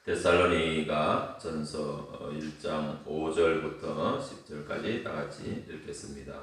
데살로니가 전서 1장 5절부터 10절까지 다같이 읽겠습니다.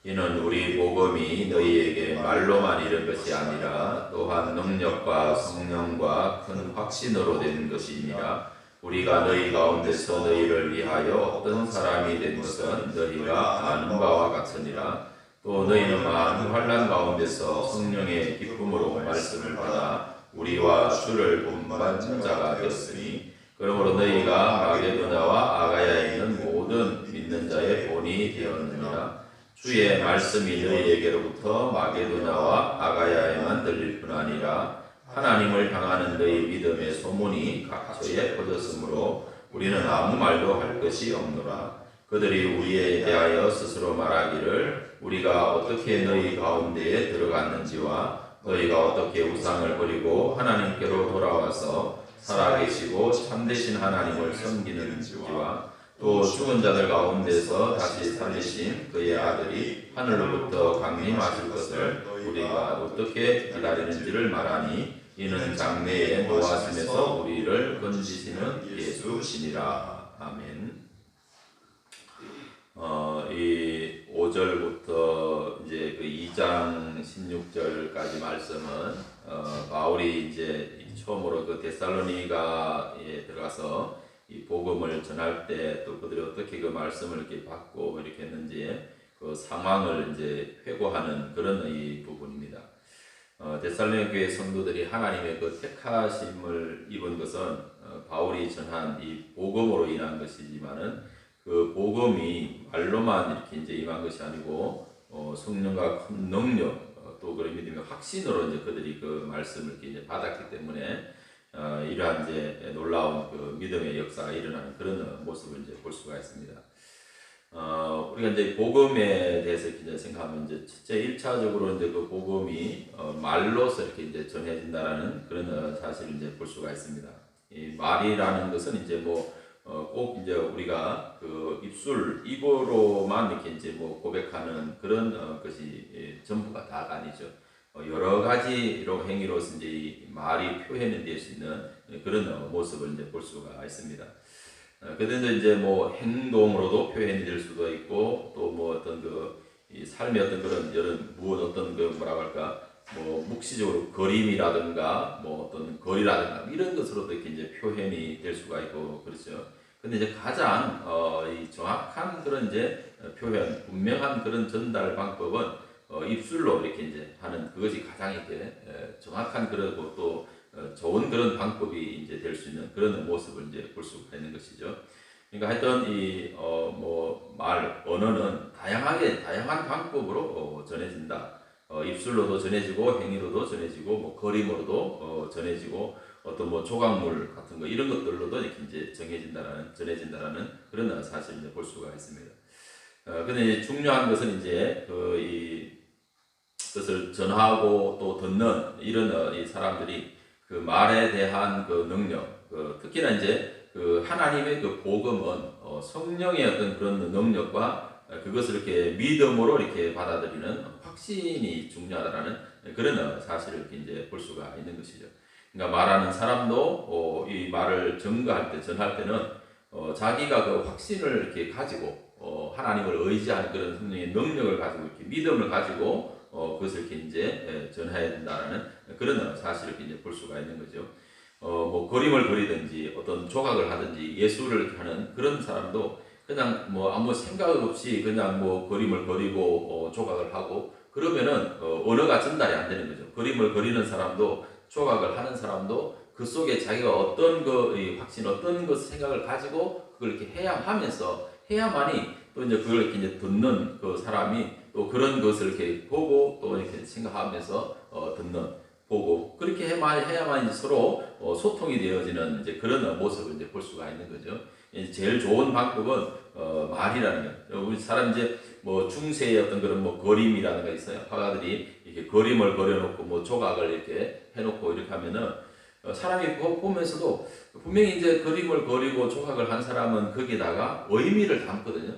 이는 우리 복음이 너희에게 말로만 이른 것이 아니라 또한 능력과 성령과 큰 확신으로 된 것이니라. 우리가 너희 가운데서 너희를 위하여 어떤 사람이 된 것은 너희가 아는 바와 같으니라. 또 너희는 많은 환난 가운데서 성령의 기쁨으로 말씀을 받아 우리와 주를 본받는 자가 되었으니, 그러므로 너희가 마게도냐와 아가야에 있는 모든 믿는 자의 본이 되었느니라. 주의 말씀이 너희에게로부터 마게도냐와 아가야에만 들릴 뿐 아니라 하나님을 향하는 너희 믿음의 소문이 각처에 퍼졌으므로 우리는 아무 말도 할 것이 없노라. 그들이 우리에 대하여 스스로 말하기를 우리가 어떻게 너희 가운데에 들어갔는지와 너희가 어떻게 우상을 버리고 하나님께로 돌아와서 살아계시고 참되신 하나님을 섬기는지와 또 죽은 자들 가운데서 다시 살리신 그의 아들이 하늘로부터 강림하실 것을 우리가 어떻게 기다리는지를 말하니, 이는 장래의 노하심에서 우리를 건지시는 예수시니라. 아멘. 이 5절부터 이제 그 2장 16절까지 말씀은 바울이 이제 처음으로 그 데살로니가에 들어가서 이 복음을 전할 때 또 그들이 어떻게 그 말씀을 이렇게 받고 이렇게 했는지 그 상황을 이제 회고하는 그런 이 부분입니다. 데살로니가 교회 성도들이 하나님의 그 택하심을 입은 것은 바울이 전한 이 복음으로 인한 것이지만은 그 복음이 말로만 이렇게 이제 임한 것이 아니고 성령과 큰 능력 또 그런 믿음의 확신으로 이제 그들이 그 말씀을 이렇게 이제 받았기 때문에 이러한 이제 놀라운 그 믿음의 역사가 일어나는 그런 모습을 이제 볼 수가 있습니다. 우리가 이제 복음에 대해서 이제 생각하면 이제 첫째 1차적으로 이제 그 복음이 말로서 이렇게 이제 전해진다라는 그런 사실을 이제 볼 수가 있습니다. 이 말이라는 것은 이제 꼭 이제 우리가 그 입으로만 이렇게 이제 고백하는 그런 것이 전부가 다가 아니죠. 여러 가지로 행위로서 이제 이 말이 표현이 될 수 있는 그런 모습을 이제 볼 수가 있습니다. 그런데 이제 행동으로도 표현이 될 수도 있고 또 어떤 이 삶의 어떤 그런 어떤 그 뭐라고 할까 묵시적으로 그림이라든가 어떤 거리라든가 이런 것으로도 이렇게 이제 표현이 될 수가 있고 그렇죠. 근데 이제 가장 이 정확한 그런 이제 표현, 분명한 그런 전달 방법은 입술로 이렇게 이제 하는 그것이 가장 이렇게 정확한 그러고 또 좋은 그런 방법이 이제 될 수 있는 그런 모습을 이제 볼 수가 있는 것이죠. 그러니까 하여튼 이 언어는 다양한 방법으로 전해진다. 입술로도 전해지고 행위로도 전해지고 거림으로도 전해지고 어떤 조각물 같은 거 이런 것들로도 이렇게 이제 전해진다라는 그런 사실을 볼 수가 있습니다. 근데 중요한 것은 이제 그것을 전하고 또 듣는 이런 이 사람들이 그 말에 대한 그 능력, 특히나 이제 그 하나님의 그 복음은 성령의 어떤 그런 능력과 그것을 이렇게 믿음으로 이렇게 받아들이는 확신이 중요하다라는 그런 사실을 이렇게 이제 볼 수가 있는 것이죠. 그러니까 말하는 사람도 이 말을 전할 때는 자기가 그 확신을 이렇게 가지고 하나님을 의지하는 그런 성령의 능력을 가지고 이렇게 믿음을 가지고 그것을 이렇게 이제 전해야 된다는 그런 사실을 이렇게 이제 볼 수가 있는 거죠. 그림을 그리든지 어떤 조각을 하든지 예술을 하는 그런 사람도 그냥 아무 생각 없이 그냥 그림을 그리고 조각을 하고 그러면은 언어가 전달이 안 되는 거죠. 그림을 그리는 사람도 조각을 하는 사람도 그 속에 자기가 어떤 확신, 어떤 생각을 가지고 그걸 이렇게 해야만이 또 이제 그걸 이렇게 이제 듣는 그 사람이 또 그런 것을 이렇게 보고 또 이렇게 생각하면서 보고 그렇게 해야만 이제 서로 소통이 되어지는 이제 그런 모습을 이제 볼 수가 있는 거죠. 제일 좋은 방법은 말이라는 거예요. 우리 사람 이제 중세의 어떤 그런 그림이라는 게 있어요. 화가들이 이렇게 그림을 그려놓고 조각을 이렇게 해놓고 이렇게 하면은 사람이 보면서도 분명히 이제 그림을 그리고 조각을 한 사람은 거기다가 의미를 담거든요.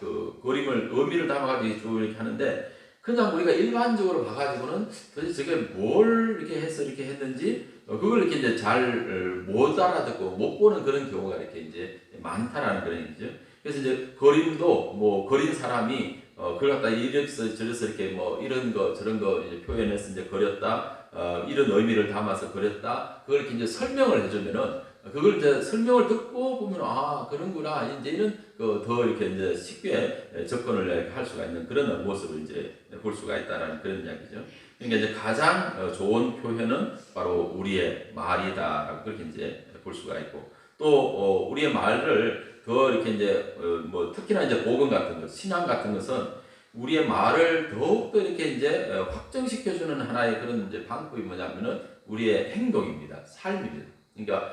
그 그림을 의미를 담아가지고 쭉 이렇게 하는데 그냥 우리가 일반적으로 봐가지고는 도대체 저게 뭘 이렇게 해서 이렇게 했는지 그걸 이렇게 이제 잘 못 알아듣고 못 보는 그런 경우가 이렇게 이제 많다라는 그런 얘기죠. 그래서 이제 그림도 뭐 그린 사람이 그걸 갖다 이래서 저래서 이렇게 뭐 이런 거 저런 거 이제 표현해서 이제 그렸다, 이런 의미를 담아서 그렸다, 그걸 이렇게 이제 설명을 해주면은 그걸 이제 설명을 듣고 보면 아 그런구나 이제 이런 더 이렇게 이제 쉽게 접근을 할 수가 있는 그런 모습을 이제 볼 수가 있다라는 그런 이야기죠. 그러니까 이제 가장 좋은 표현은 바로 우리의 말이다라고 그렇게 이제 볼 수가 있고, 또 우리의 말을 더 이렇게 이제 뭐 특히나 이제 복음 같은 것, 신앙 같은 것은 우리의 말을 더욱더 이렇게 이제 확정시켜주는 하나의 그런 이제 방법이 뭐냐면은 우리의 행동입니다. 삶입니다. 그러니까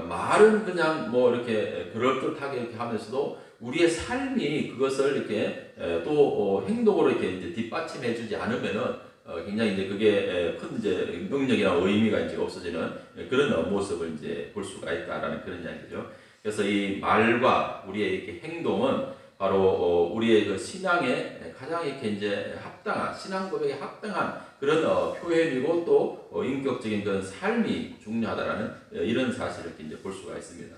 말은 그냥 뭐 이렇게 그럴듯하게 이렇게 하면서도 우리의 삶이 그것을 이렇게 또 행동으로 이렇게 이제 뒷받침해주지 않으면은 굉장히 이제 그게 큰 이제 능력이나 의미가 이제 없어지는 그런 모습을 이제 볼 수가 있다라는 그런 이야기죠. 그래서 이 말과 우리의 이렇게 행동은 바로 우리의 그 신앙에 가장 이렇게 이제 합당한 신앙 고백에 합당한 그런 표현이고 또 인격적인 그런 삶이 중요하다라는 이런 사실을 이렇게 이제 볼 수가 있습니다.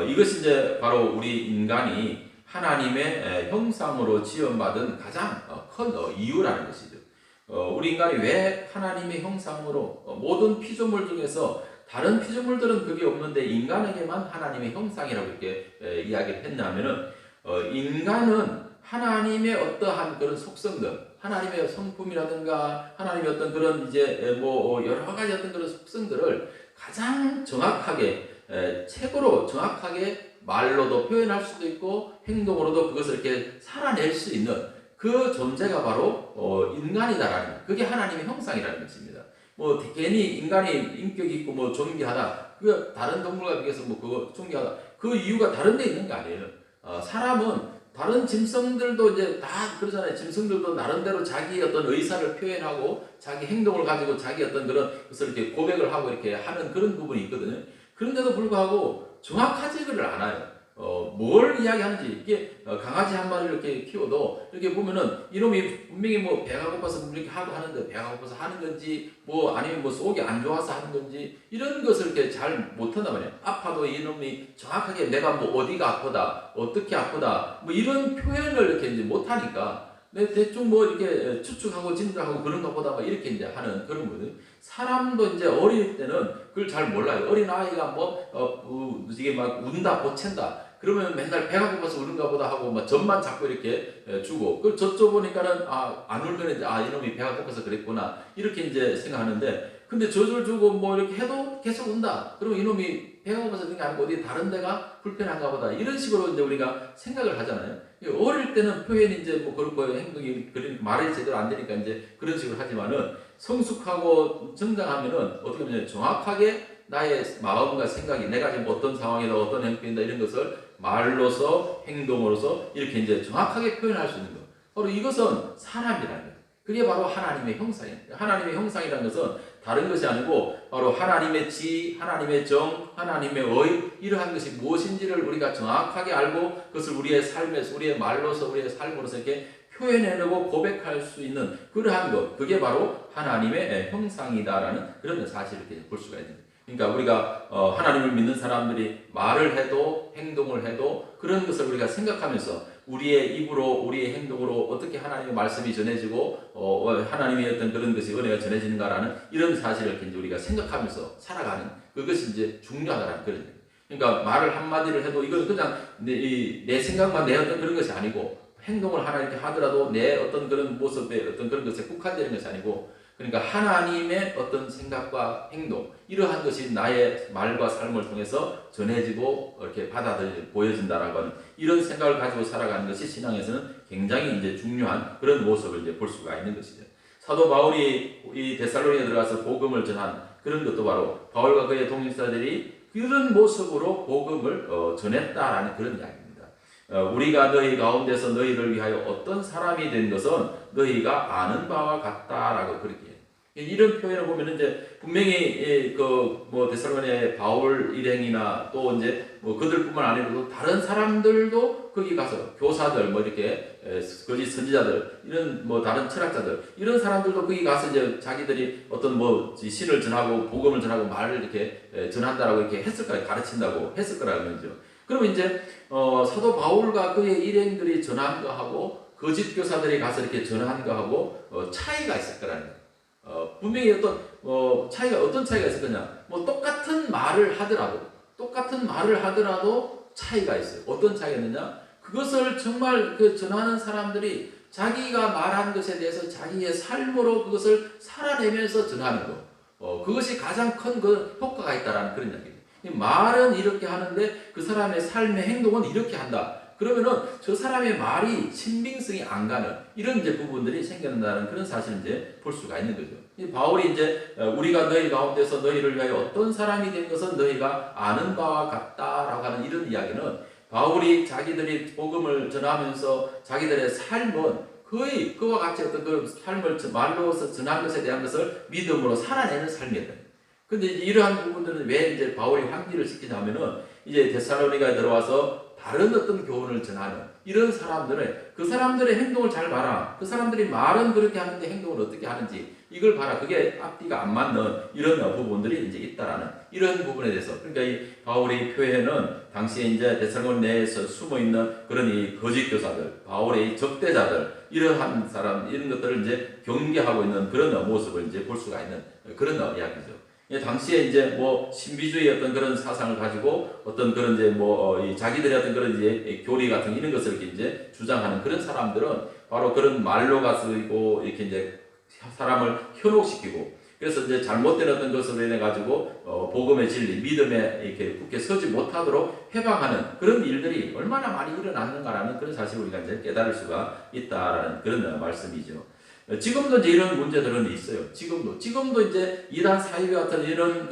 이것이 이제 바로 우리 인간이 하나님의 형상으로 지음받은 가장 큰 이유라는 것이죠. 우리 인간이 왜 하나님의 형상으로 모든 피조물 중에서 다른 피조물들은 그게 없는데 인간에게만 하나님의 형상이라고 이렇게 이야기를 했냐면은 인간은 하나님의 어떠한 그런 속성들, 하나님의 성품이라든가 하나님의 어떤 그런 이제 뭐 여러 가지 어떤 그런 속성들을 가장 정확하게 책으로 정확하게 말로도 표현할 수도 있고 행동으로도 그것을 이렇게 살아낼 수 있는 그 존재가 바로 인간이다라는, 그게 하나님의 형상이라는 것입니다. 뭐 괜히 인간이 인격이 있고 뭐 존귀하다, 그 다른 동물과 비교해서 뭐 그거 존귀하다, 그 이유가 다른 데 있는 게 아니에요. 사람은 다른 짐승들도 이제 다 그러잖아요. 짐승들도 나름대로 자기 어떤 의사를 표현하고 자기 행동을 가지고 자기 어떤 그런 것을 이렇게 고백을 하고 이렇게 하는 그런 부분이 있거든요. 그런데도 불구하고 정확하지를 않아요. 뭘 이야기하는지, 이게 강아지 한 마리를 이렇게 키워도 이렇게 보면은 이놈이 분명히 뭐 배가 고파서 이렇게 하고 하는데 배가 고파서 하는 건지 뭐 아니면 뭐 속이 안 좋아서 하는 건지 이런 것을 이렇게 잘 못한단 말이에요. 아파도 이놈이 정확하게 내가 뭐 어디가 아프다, 어떻게 아프다 뭐 이런 표현을 이렇게 이제 못하니까 대충 뭐 이렇게 추측하고 짐작하고 그런가 보다 막 이렇게 이제 하는 그런 거거든요. 사람도 이제 어릴 때는 그걸 잘 몰라요. 어린 아이가 이게 막 운다, 보챈다. 그러면 맨날 배가 고파서 우는가 보다 하고 막 젖만 자꾸 이렇게 주고, 그 젖줘 보니까는 안 울면 이제 이놈이 배가 고파서 그랬구나 이렇게 이제 생각하는데, 근데 젖을 주고 뭐 이렇게 해도 계속 운다. 그러면 이놈이 배가 고파서 그런 게 아니고 어디 다른 데가 불편한가 보다 이런 식으로 이제 우리가 생각을 하잖아요. 어릴 때는 표현이 이제 뭐 그렇고 행동이 말이 제대로 안 되니까 이제 그런 식으로 하지만은 성숙하고成長하면은 어떻게 보면 정확하게 나의 마음과 생각이 내가 지금 어떤 상황이다, 어떤 행동이다 이런 것을 말로서 행동으로서 이렇게 이제 정확하게 표현할 수 있는 것. 바로 이것은 사람이라는 거예요. 그게 바로 하나님의 형상입니다. 하나님의 형상이라는 것은 다른 것이 아니고 바로 하나님의 지, 하나님의 정, 하나님의 의 이러한 것이 무엇인지를 우리가 정확하게 알고 그것을 우리의 삶에서 우리의 말로서 우리의 삶으로서 이렇게 표현해내고 고백할 수 있는 그러한 것, 그게 바로 하나님의 형상이다라는 그런 사실을 볼 수가 있는 거예요. 그러니까 우리가 하나님을 믿는 사람들이 말을 해도 행동을 해도 그런 것을 우리가 생각하면서 우리의 입으로 우리의 행동으로 어떻게 하나님의 말씀이 전해지고 하나님의 어떤 그런 것이 은혜가 전해지는가라는 이런 사실을 이제 우리가 생각하면서 살아가는 그것이 이제 중요하다는 그런 거예요. 그러니까 말을 한마디를 해도 이건 그냥 내 생각만 내 어떤 그런 것이 아니고 행동을 하나 이렇게 하더라도 내 어떤 그런 모습에 어떤 그런 것에 국한되는 것이 아니고, 그러니까 하나님의 어떤 생각과 행동 이러한 것이 나의 말과 삶을 통해서 전해지고 이렇게 보여진다라고 하는 이런 생각을 가지고 살아가는 것이 신앙에서는 굉장히 이제 중요한 그런 모습을 이제 볼 수가 있는 것이죠. 사도 바울이 이 데살로니가에 들어가서 복음을 전한 그런 것도 바로 바울과 그의 동역자들이 그런 모습으로 복음을 전했다라는 그런 이야기입니다. 우리가 너희 가운데서 너희를 위하여 어떤 사람이 된 것은 너희가 아는 바와 같다라고 그렇게 해요. 이런 표현을 보면 이제 분명히 그뭐 데살로니가의 바울 일행이나 또 이제 뭐 그들뿐만 아니고 다른 사람들도 거기 가서 교사들 뭐 이렇게 거짓 선지자들 이런 뭐 다른 철학자들 이런 사람들도 거기 가서 이제 자기들이 어떤 뭐 신을 전하고 복음을 전하고 말을 이렇게 전한다라고 이렇게 했을 거예요. 가르친다고 했을 거라는 거죠. 그러면 이제 사도 바울과 그의 일행들이 전한 거하고 거짓 교사들이 가서 이렇게 전한 거하고 차이가 있을 거라는 거예요. 분명히 어떤 어떤 차이가 있을 거냐? 뭐 똑같은 말을 하더라도 차이가 있어요. 어떤 차이가 있느냐? 그것을 정말 그 전하는 사람들이 자기가 말한 것에 대해서 자기의 삶으로 그것을 살아내면서 전하는 거. 그것이 가장 큰 그 효과가 있다라는 그런 이야기입니다. 말은 이렇게 하는데 그 사람의 삶의 행동은 이렇게 한다. 그러면은 저 사람의 말이 신빙성이 안 가는 이런 이제 부분들이 생겨난다는 그런 사실을 이제 볼 수가 있는 거죠. 바울이 이제 우리가 너희 가운데서 너희를 위하여 어떤 사람이 된 것은 너희가 아는 바와 같다라고 하는 이런 이야기는 바울이 자기들이 복음을 전하면서 자기들의 삶은 거의 그와 같이 어떤 그 삶을 말로서 전한 것에 대한 것을 믿음으로 살아내는 삶이었다. 근데 이러한 부분들은 왜 이제 바울이 환기를 시키냐면은 이제 데살로니가에 들어와서 다른 어떤 교훈을 전하는 이런 사람들은 그 사람들의 행동을 잘 봐라. 그 사람들이 말은 그렇게 하는데 행동을 어떻게 하는지 이걸 봐라. 그게 앞뒤가 안 맞는 이런 부분들이 이제 있다라는 이런 부분에 대해서 그러니까 이 바울의 표현은 당시에 이제 데살로니 내에서 숨어 있는 그런 이 거짓 교사들, 바울의 적대자들 이러한 사람 이런 것들을 이제 경계하고 있는 그런 모습을 이제 볼 수가 있는 그런 이야기죠. 당시에 이제 뭐 신비주의 어떤 그런 사상을 가지고 어떤 그런 이제 자기들의 어떤 그런 이제 교리 같은 이런 것을 이제 주장하는 그런 사람들은 바로 그런 말로 가지고 이렇게 이제 사람을 현혹시키고 그래서 이제 잘못된 어떤 것으로 인해 가지고 복음의 진리, 믿음에 이렇게 굳게 서지 못하도록 해방하는 그런 일들이 얼마나 많이 일어났는가라는 그런 사실을 우리가 이제 깨달을 수가 있다라는 그런 말씀이죠. 지금도 이제 이런 문제들은 있어요. 지금도 이제 이단 사이비 같은 이런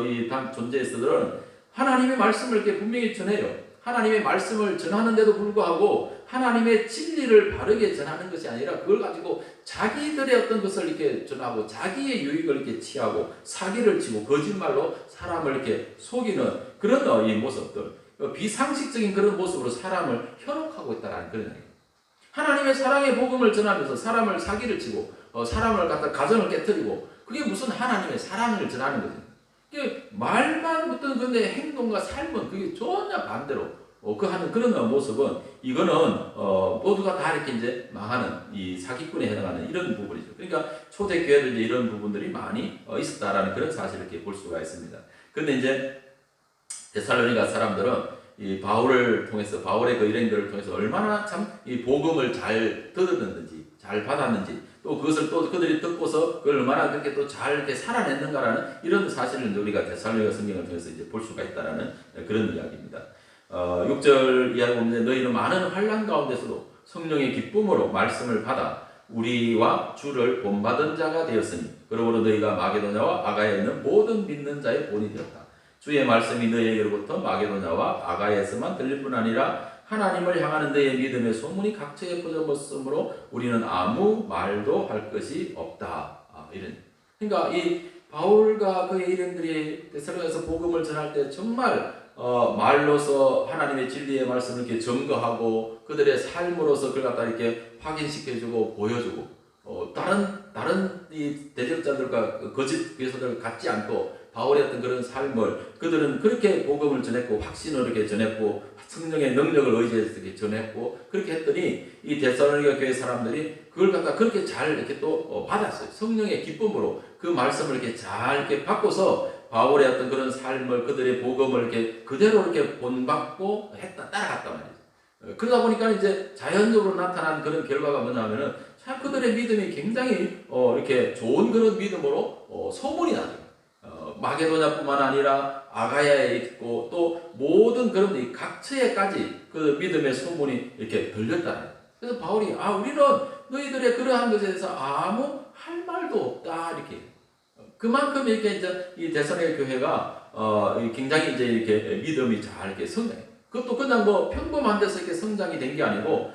이 존재에서들은 하나님의 말씀을 이렇게 분명히 전해요. 하나님의 말씀을 전하는데도 불구하고 하나님의 진리를 바르게 전하는 것이 아니라 그걸 가지고 자기들의 어떤 것을 이렇게 전하고 자기의 유익을 이렇게 취하고 사기를 치고 거짓말로 사람을 이렇게 속이는 그런 이 모습들, 비상식적인 그런 모습으로 사람을 현혹하고 있다는 그런 얘기예요. 하나님의 사랑의 복음을 전하면서 사람을 사기를 치고 사람을 갖다 가정을 깨뜨리고 그게 무슨 하나님의 사랑을 전하는 거지. 이게 말만 붙든 근데 행동과 삶은 그게 전혀 반대로 그 하는 그런 모습은 이거는 모두가 다 이렇게 이제 망하는 이 사기꾼에 해당하는 이런 부분이죠. 그러니까 초대교회도 이제 이런 부분들이 많이 있었다라는 그런 사실을 이렇게 볼 수가 있습니다. 그런데 이제 데살로니가 사람들은 이 바울을 통해서 바울의 그 일행들을 통해서 얼마나 참 이 복음을 잘 들었는지 잘 받았는지 또 그것을 또 그들이 듣고서 그걸 얼마나 그렇게 또 잘 이렇게 살아냈는가라는 이런 사실을 우리가 데살로니가 성경을 통해서 이제 볼 수가 있다라는 그런 이야기입니다. 6절 이하에 보면 너희는 많은 환난 가운데서도 성령의 기쁨으로 말씀을 받아 우리와 주를 본받은 자가 되었으니 그러므로 너희가 마게도냐와 아가야에 있는 모든 믿는 자의 본이 되었다. 주의 말씀이 너희에게로부터 마게도냐와 아가야에서만 들릴 뿐 아니라 하나님을 향하는 너희의 믿음의 소문이 각처에 퍼져버렸으므로 우리는 아무 말도 할 것이 없다. 이런. 그러니까 이 바울과 그의 일행들이 데살로니가에서 복음을 전할 때 정말 말로서 하나님의 진리의 말씀을 이렇게 증거하고 그들의 삶으로서 그걸 갖다 이렇게 확인시켜주고 보여주고 다른 이 대적자들과 거짓 교사들 같지 않고 바울의 어떤 그런 삶을 그들은 그렇게 복음을 전했고 확신을 이렇게 전했고 성령의 능력을 의지해서 이렇게 전했고 그렇게 했더니 이 데살로니가 교회 사람들이 그걸 갖다 그렇게 잘 이렇게 또 받았어요. 성령의 기쁨으로 그 말씀을 이렇게 잘 이렇게 받고서 바울의 어떤 그런 삶을 그들의 복음을 이렇게 그대로 이렇게 본받고 따라갔단 말이죠. 그러다 보니까 이제 자연적으로 나타난 그런 결과가 뭐냐면은 참 그들의 믿음이 굉장히 이렇게 좋은 그런 믿음으로 소문이 나죠. 마게도냐뿐만 아니라 아가야에 있고 또 모든 그런 각처에까지 그 믿음의 소문이 이렇게 들렸다. 그래서 바울이 우리는 너희들의 그러한 것에 대해서 아무 할 말도 없다 이렇게. 그만큼 이렇게 이제 이 데살로니가 교회가 굉장히 이제 이렇게 믿음이 잘 이렇게 성장해. 그것도 그냥 뭐 평범한 데서 이렇게 성장이 된 게 아니고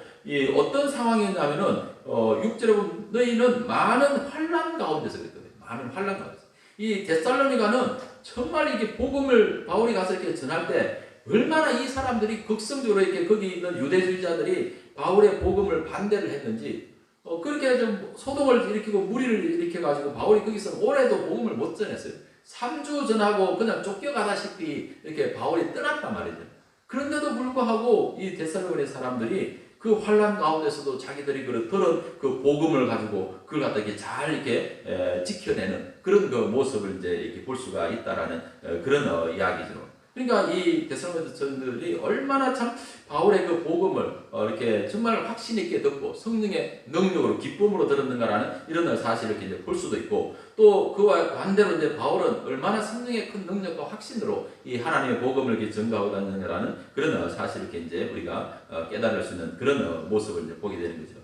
어떤 상황이냐면은 6절에 보면 너희는 많은 환난 가운데서 그랬거든요. 많은 환란가 있어요. 이 데살로니가는 정말 이게 복음을 바울이 가서 이렇게 전할 때 얼마나 이 사람들이 극성적으로 이렇게 거기 있는 유대주의자들이 바울의 복음을 반대를 했는지 그렇게 좀 소동을 일으키고 무리를 일으켜가지고 바울이 거기서 올해도 복음을 못 전했어요. 3주 전하고 그냥 쫓겨가다시피 이렇게 바울이 떠났단 말이죠. 그런데도 불구하고 이 데살로니가 사람들이 그 환란 가운데서도 자기들이 들은 그 복음을 가지고 그걸 갖다 이렇게 잘 이렇게 지켜내는 그런 그 모습을 이제 이렇게 볼 수가 있다라는 그런 이야기죠. 그러니까 이 데살로니가 전들이 얼마나 참 바울의 그 복음을 이렇게 정말 확신 있게 듣고 성령의 능력으로 기쁨으로 들었는가라는 이런 사실을 이제 볼 수도 있고, 또 그와 반대로 이제 바울은 얼마나 성령의 큰 능력과 확신으로 이 하나님의 복음을 이렇게 전가하고 다니는가라는 그런 사실을 이제 우리가 깨달을 수 있는 그런 모습을 이제 보게 되는 거죠.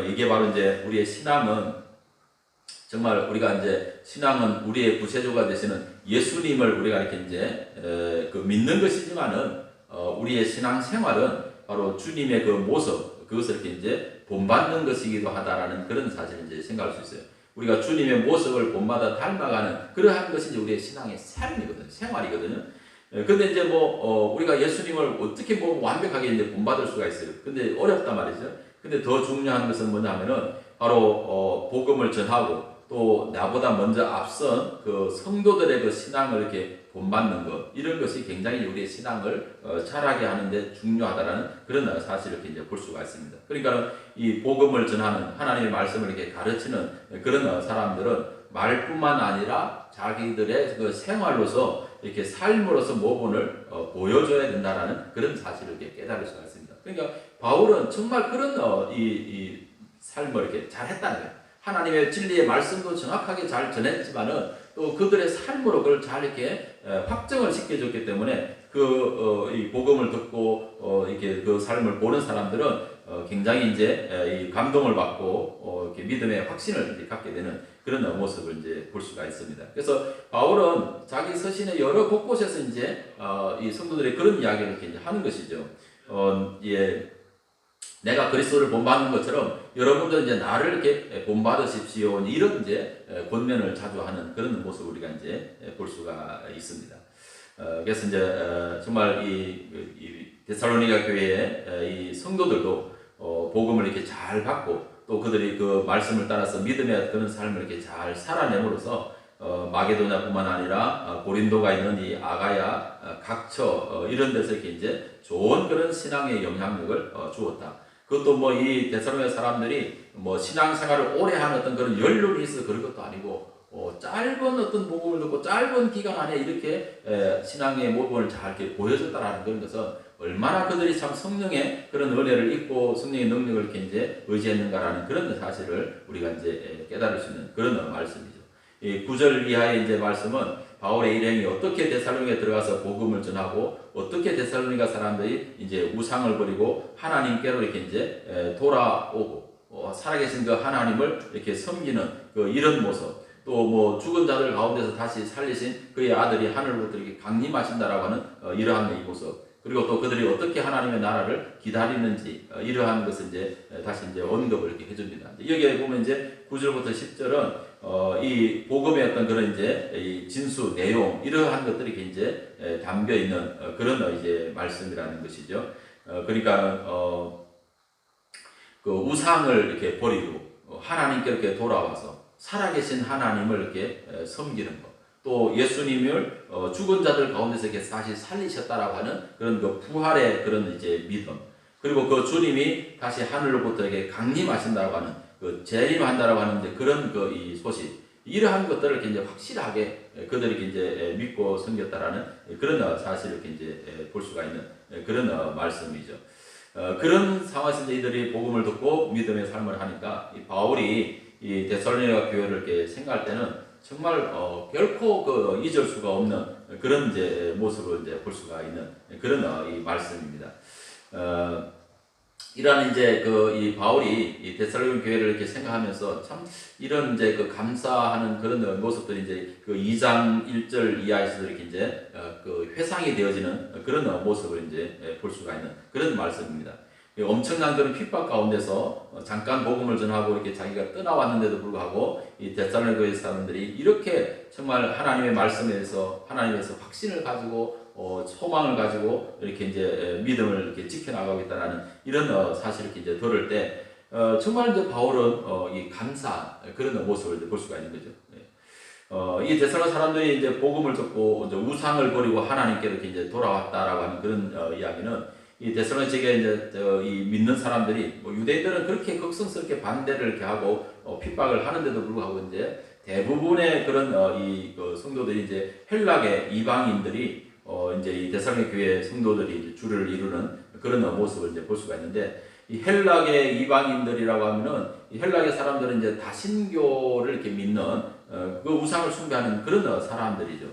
이게 바로 이제 우리의 신앙은 정말 우리가 이제 신앙은 우리의 구세주가 되시는 예수님을 우리가 이렇게 이제 그 믿는 것이지만은 우리의 신앙 생활은 바로 주님의 그 모습, 그것을 이렇게 이제 본받는 것이기도 하다라는 그런 사실을 이제 생각할 수 있어요. 우리가 주님의 모습을 본받아 닮아가는 그러한 것이 이제 우리의 신앙의 삶이거든요, 생활이거든요. 근데 이제 우리가 예수님을 어떻게 완벽하게 이제 본받을 수가 있어요. 근데 어렵단 말이죠. 근데 더 중요한 것은 뭐냐면은 바로 복음을 전하고 또 나보다 먼저 앞선 그 성도들의 그 신앙을 이렇게 본받는 것, 이런 것이 굉장히 우리의 신앙을 자라게 하는데 중요하다라는 그런 사실을 이렇게 이제 볼 수가 있습니다. 그러니까 이 복음을 전하는 하나님의 말씀을 이렇게 가르치는 그런 사람들은 말뿐만 아니라 자기들의 그 생활로서 이렇게 삶으로서 모본을 보여줘야 된다라는 그런 사실을 이렇게 깨달을 수가 있습니다. 그러니까 바울은 정말 그런 이 삶을 이렇게 잘했다는 거예요. 하나님의 진리의 말씀도 정확하게 잘 전했지만은 또 그들의 삶으로 그걸 잘 이렇게 확정을 시켜줬기 때문에 이 복음을 듣고 이렇게 그 삶을 보는 사람들은 굉장히 이제 이 감동을 받고 이렇게 믿음의 확신을 이제 갖게 되는 그런 모습을 이제 볼 수가 있습니다. 그래서 바울은 자기 서신의 여러 곳곳에서 이제 이 성도들의 그런 이야기를 이렇게 이제 하는 것이죠. 내가 그리스도를 본받는 것처럼 여러분도 이제 나를 이렇게 본받으십시오. 이런 이제 권면을 자주 하는 그런 모습을 우리가 이제 볼 수가 있습니다. 그래서 이제 정말 이 데살로니가 교회의 이 성도들도 복음을 이렇게 잘 받고 또 그들이 그 말씀을 따라서 믿음의 그런 삶을 이렇게 잘 살아냄으로써 마게도냐뿐만 아니라 고린도가 있는 이 아가야 각처 이런 데서 이렇게 이제 좋은 그런 신앙의 영향력을 주었다. 그것도 이 데살로니가 사람들이 신앙생활을 오래 한 어떤 그런 연륜이 있어 그런 것도 아니고 짧은 어떤 복음을 듣고 짧은 기간 안에 이렇게 신앙의 모범을 잘 이렇게 보여줬다라는 그런 것은 얼마나 그들이 참 성령의 그런 은혜를 입고 성령의 능력을 이렇게 이제 의지했는가라는 그런 사실을 우리가 이제 깨달을 수 있는 그런 말씀이죠. 이 9절 이하의 이제 말씀은 바울의 일행이 어떻게 데살로니가에 들어가서 복음을 전하고 어떻게 데살로니가 사람들이 이제 우상을 버리고 하나님께로 이렇게 이제 돌아오고 살아계신 그 하나님을 이렇게 섬기는 그 이런 모습, 또 죽은 자들 가운데서 다시 살리신 그의 아들이 하늘로부터 이렇게 강림하신다라고 하는 이러한 이 모습, 그리고 또 그들이 어떻게 하나님의 나라를 기다리는지 이러한 것을 이제 다시 이제 언급을 이렇게 해줍니다. 여기에 보면 이제 9절부터 10절은 이 복음의 어떤 그런 이제 이 진수 내용 이러한 것들이 이제 담겨 있는 그런 이제 말씀이라는 것이죠. 그러니까 그 우상을 이렇게 버리고 하나님께 이렇게 돌아와서 살아계신 하나님을 이렇게 섬기는 것. 또 예수님을 죽은 자들 가운데서 이렇게 다시 살리셨다라고 하는 그런 그 부활의 그런 이제 믿음. 그리고 그 주님이 다시 하늘로부터 이렇게 강림하신다고 하는 그 재림한다라고 하는 이제 그런 그 이 소식. 이러한 것들을 이렇게 이제 확실하게 그들이 이제 믿고 섬겼다라는 그런 사실을 이렇게 이제 볼 수가 있는 그런 말씀이죠. 그런 상황에서 이제 이들이 복음을 듣고 믿음의 삶을 하니까 이 바울이 이 데살로니가 교회를 이렇게 생각할 때는 정말 결코 잊을 수가 없는 그런 이제 모습을 이제 볼 수가 있는 그런 이 말씀입니다. 이러한 이제 이 바울이 이 데살로니가 교회를 이렇게 생각하면서 참 이런 이제 그 감사하는 그런 모습들이 이제 그 2장 1절 이하에서 이렇게 이제 그 회상이 되어지는 그런 모습을 이제 볼 수가 있는 그런 말씀입니다. 엄청난 그런 핍박 가운데서 잠깐 복음을 전하고 이렇게 자기가 떠나왔는데도 불구하고 이 데살로니가 사람들이 이렇게 정말 하나님의 말씀에 대해서 하나님에서 확신을 가지고 소망을 가지고 이렇게 이제 믿음을 이렇게 지켜나가고 있다는 이런 사실을 이제 들을 때 정말 이제 바울은 이 감사 그런 모습을 볼 수가 있는 거죠. 이 데살로니가 사람들이 이제 복음을 듣고 이제 우상을 버리고 하나님께 이렇게 이제 돌아왔다라고 하는 그런 이야기는 이 데살로니가 이제 이 믿는 사람들이 유대인들은 그렇게 극성스럽게 반대를 이렇게 하고 핍박을 하는데도 불구하고 이제 대부분의 그런 그 성도들이 이제 헬락의 이방인들이 이제 이 데살로니가 교회 성도들이 이제 주를 이루는 그런 모습을 이제 볼 수가 있는데 이 헬락의 이방인들이라고 하면은 이 헬락의 사람들은 이제 다신교를 이렇게 믿는 그 우상을 숭배하는 그런 사람들이죠.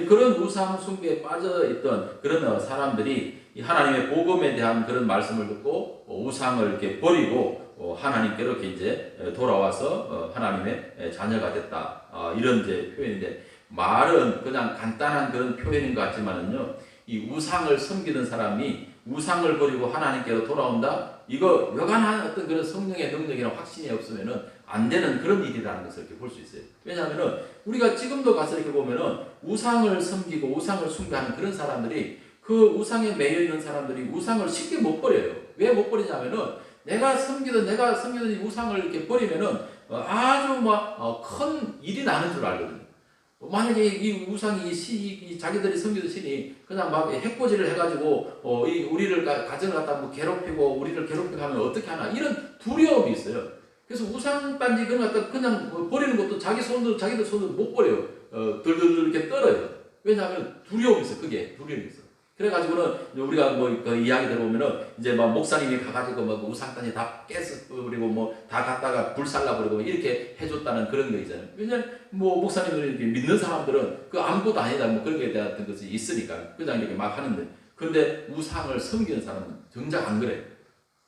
그런 우상 숭배에 빠져 있던 그런 사람들이 이 하나님의 복음에 대한 그런 말씀을 듣고 우상을 이렇게 버리고 하나님께로 이렇게 이제 돌아와서 하나님의 자녀가 됐다. 이런 이제 표현인데 말은 그냥 간단한 그런 표현인 것 같지만은요, 이 우상을 섬기던 사람이 우상을 버리고 하나님께로 돌아온다. 이거 여간한 어떤 그런 성령의 능력이나 확신이 없으면은 안 되는 그런 일이라는 것을 이렇게 볼 수 있어요. 왜냐하면은 우리가 지금도 가서 이렇게 보면은 우상을 섬기고 우상을 숭배하는 그런 사람들이 그 우상에 매여 있는 사람들이 우상을 쉽게 못 버려요. 왜 못 버리냐면은 내가 섬기던 이 우상을 이렇게 버리면은 아주 막 큰 일이 나는 줄 알거든요. 만약에 이 우상이 이 자기들이 섬기던 신이 그냥 막 해코지를 해가지고 이 우리를 가정을 갖다 뭐 괴롭히고 우리를 괴롭히고 하면 어떻게 하나 이런 두려움이 있어요. 그래서 우상 반지 그런 거 갖다 그냥 버리는 것도 자기들 손으로 못 버려요. 들들 이렇게 떨어요. 왜냐하면 두려움이 있어. 그게 두려움이 있어. 그래가지고는 우리가 뭐 그 이야기 들어보면은 이제 막 목사님이 가가지고 뭐 우상단지 다 그리고 뭐 다 갖다가 불살라 버리고 이렇게 해줬다는 그런 거 있잖아요. 왜냐면 뭐 목사님들이 이렇게 믿는 사람들은 그 아무것도 아니다 뭐 그런 거에 대한 것이 있으니까 그냥 이렇게 막 하는데, 그런데 우상을 섬기는 사람은 정작 안 그래.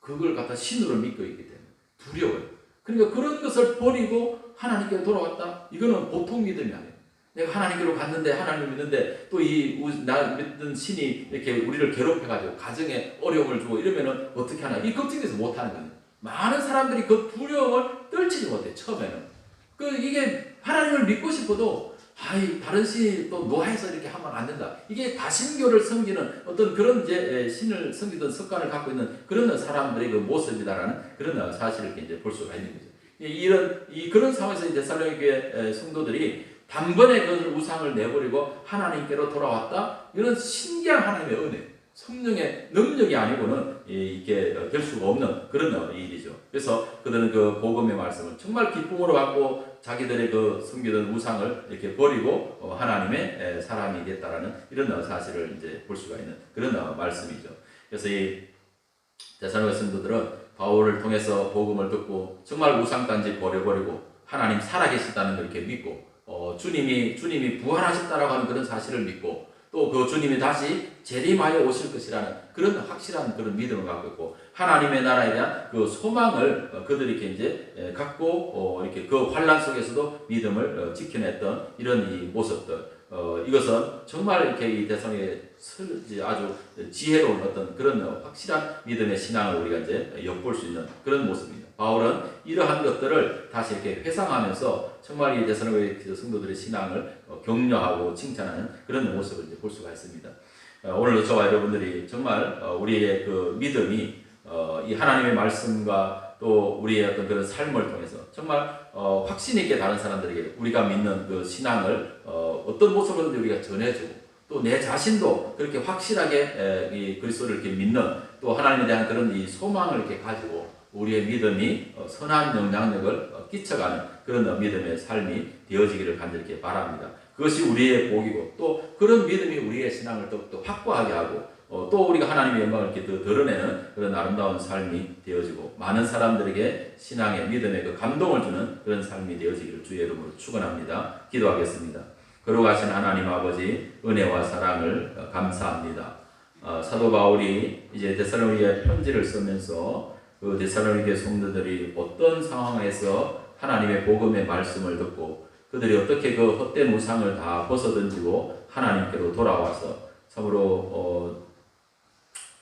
그걸 갖다 신으로 믿고 있기 때문에 두려워요. 그러니까 그런 것을 버리고 하나님께 돌아왔다. 이거는 보통 믿음이 아니에요. 내가 하나님께로 갔는데 하나님을 믿는데 또 나 믿는 신이 이렇게 우리를 괴롭혀가지고 가정에 어려움을 주고 이러면은 어떻게 하나 이 걱정돼서 못하는 거예요. 많은 사람들이 그 두려움을 떨치지 못해 처음에는. 이게 하나님을 믿고 싶어도 다른 신이 또 노해서 이렇게 하면 안 된다. 이게 다신교를 섬기는 어떤 그런 이제 신을 섬기던 습관을 갖고 있는 그런 사람들의 그 모습이다라는 그런 사실을 이제 볼 수가 있는 거죠. 그런 상황에서 데살로니가 교회 성도들이 단번에 그 우상을 내버리고 하나님께로 돌아왔다. 이런 신기한 하나님의 은혜, 성령의 능력이 아니고는 이게 될 수가 없는 그런 일이죠. 그래서 그들은 그 복음의 말씀을 정말 기쁨으로 받고 자기들의 그 섬기던 우상을 이렇게 버리고 하나님의 사람이 됐다라는 이런 사실을 이제 볼 수가 있는 그런 말씀이죠. 그래서 이 데살로니가 성도들은 바울을 통해서 복음을 듣고 정말 우상단지 버려버리고 하나님 살아계시다는 걸 이렇게 믿고 주님이 부활하셨다라고 하는 그런 사실을 믿고 또 그 주님이 다시 재림하여 오실 것이라는 그런 확실한 그런 믿음을 갖고 있고 하나님의 나라에 대한 그 소망을 그들이 이렇게 이제 갖고 이렇게 그 환란 속에서도 믿음을 지켜냈던 이런 이 모습들, 이것은 정말 이렇게 이 데살로니가의 아주 지혜로운 어떤 그런 확실한 믿음의 신앙을 우리가 이제 엿볼 수 있는 그런 모습입니다. 바울은 이러한 것들을 다시 이렇게 회상하면서 정말 이 데살로니가 성도들의 신앙을 격려하고 칭찬하는 그런 모습을 이제 볼 수가 있습니다. 오늘도 저와 여러분들이 정말 우리의 그 믿음이 이 하나님의 말씀과 또 우리의 어떤 그런 삶을 통해서 정말 확신 있게 다른 사람들에게 우리가 믿는 그 신앙을 어떤 모습으로든지 우리가 전해주고 또 내 자신도 그렇게 확실하게 이 그리스도를 이렇게 믿는 또 하나님에 대한 그런 이 소망을 이렇게 가지고 우리의 믿음이 선한 영향력을 끼쳐가는 그런 믿음의 삶이 되어지기를 간절히 바랍니다. 그것이 우리의 복이고 또 그런 믿음이 우리의 신앙을 더욱더 확고하게 하고 또 우리가 하나님의 영광을 이렇게 더 드러내는 그런 아름다운 삶이 되어지고 많은 사람들에게 신앙의 믿음의 그 감동을 주는 그런 삶이 되어지기를 주의 이름으로 축원합니다. 기도하겠습니다. 거룩하신 하나님 아버지 은혜와 사랑을 감사합니다. 사도 바울이 이제 데살로니가에 편지를 쓰면서 그 데살로니가 성도들이 어떤 상황에서 하나님의 복음의 말씀을 듣고 그들이 어떻게 그 헛된 우상을 다 벗어던지고 하나님께로 돌아와서 참으로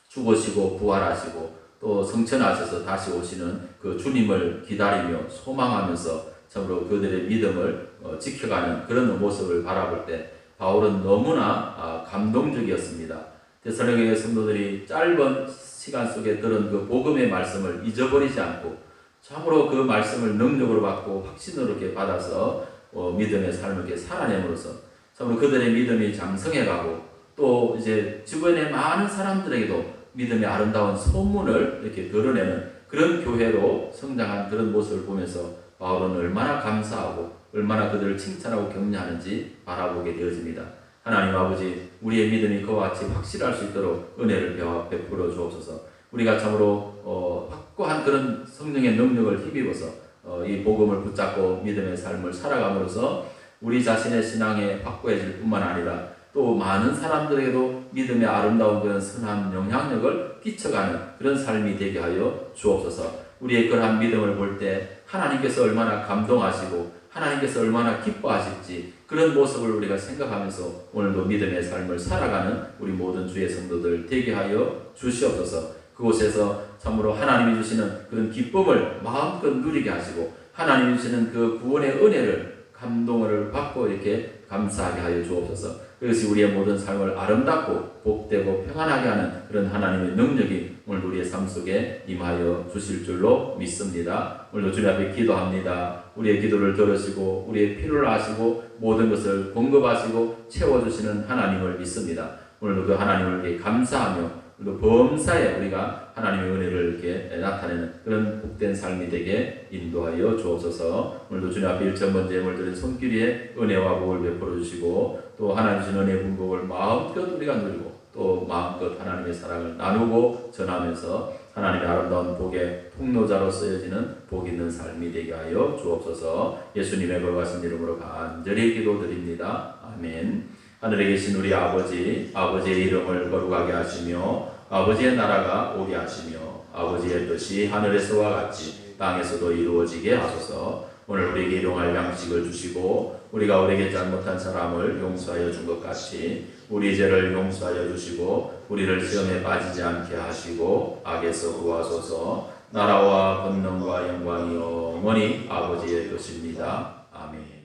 죽으시고 부활하시고 또 성천하셔서 다시 오시는 그 주님을 기다리며 소망하면서 참으로 그들의 믿음을 지켜가는 그런 모습을 바라볼 때 바울은 너무나 감동적이었습니다. 데살로니가 성도들이 짧은 시간 속에 들은 그 복음의 말씀을 잊어버리지 않고 참으로 그 말씀을 능력으로 받고 확신으로 이렇게 받아서 믿음의 삶을 이렇게 살아냄으로써 참으로 그들의 믿음이 장성해가고 또 이제 주변의 많은 사람들에게도 믿음의 아름다운 소문을 이렇게 드러내는 그런 교회로 성장한 그런 모습을 보면서 바울은 얼마나 감사하고 얼마나 그들을 칭찬하고 격려하는지 바라보게 되어집니다. 하나님 아버지, 우리의 믿음이 그와 같이 확실할 수 있도록 은혜를 베풀어 주옵소서. 우리가 참으로 확고한 그런 성령의 능력을 힘입어서 이 복음을 붙잡고 믿음의 삶을 살아감으로써 우리 자신의 신앙에 확고해질 뿐만 아니라 또 많은 사람들에게도 믿음의 아름다운 그런 선한 영향력을 끼쳐가는 그런 삶이 되게 하여 주옵소서. 우리의 그러한 믿음을 볼 때 하나님께서 얼마나 감동하시고 하나님께서 얼마나 기뻐하실지 그런 모습을 우리가 생각하면서 오늘도 믿음의 삶을 살아가는 우리 모든 주의 성도들 되게 하여 주시옵소서. 그곳에서 참으로 하나님이 주시는 그런 기쁨을 마음껏 누리게 하시고 하나님이 주시는 그 구원의 은혜를 감동을 받고 이렇게 감사하게 하여 주옵소서. 그것이 우리의 모든 삶을 아름답고 복되고 평안하게 하는 그런 하나님의 능력이 오늘 우리의 삶 속에 임하여 주실 줄로 믿습니다. 오늘도 주님 앞에 기도합니다. 우리의 기도를 들으시고 우리의 필요를 아시고 모든 것을 공급하시고 채워주시는 하나님을 믿습니다. 오늘도 그 하나님을 감사하며 범사에 우리가 하나님의 은혜를 이렇게 나타내는 그런 복된 삶이 되게 인도하여 주옵소서. 오늘도 주님 앞에 일천번째 예물 드린 손길 위에 은혜와 복을 베풀어 주시고 또 하나님 주신 은혜의 분복을 마음껏 우리가 누리고 또 마음껏 하나님의 사랑을 나누고 전하면서 하나님의 아름다운 복의 통로자로 쓰여지는 복 있는 삶이 되게 하여 주옵소서. 예수님의 거룩하신 이름으로 간절히 기도드립니다. 아멘. 하늘에 계신 우리 아버지, 아버지의 이름을 거룩하게 하시며 아버지의 나라가 오게 하시며 아버지의 뜻이 하늘에서와 같이 땅에서도 이루어지게 하소서. 오늘 우리에게 일용할 양식을 주시고 우리가 우리에게 잘못한 사람을 용서하여 준 것 같이 우리 죄를 용서하여 주시고 우리를 시험에 빠지지 않게 하시고 악에서 구하소서. 나라와 권능과 영광이 영원히 아버지의 것입니다. 아멘.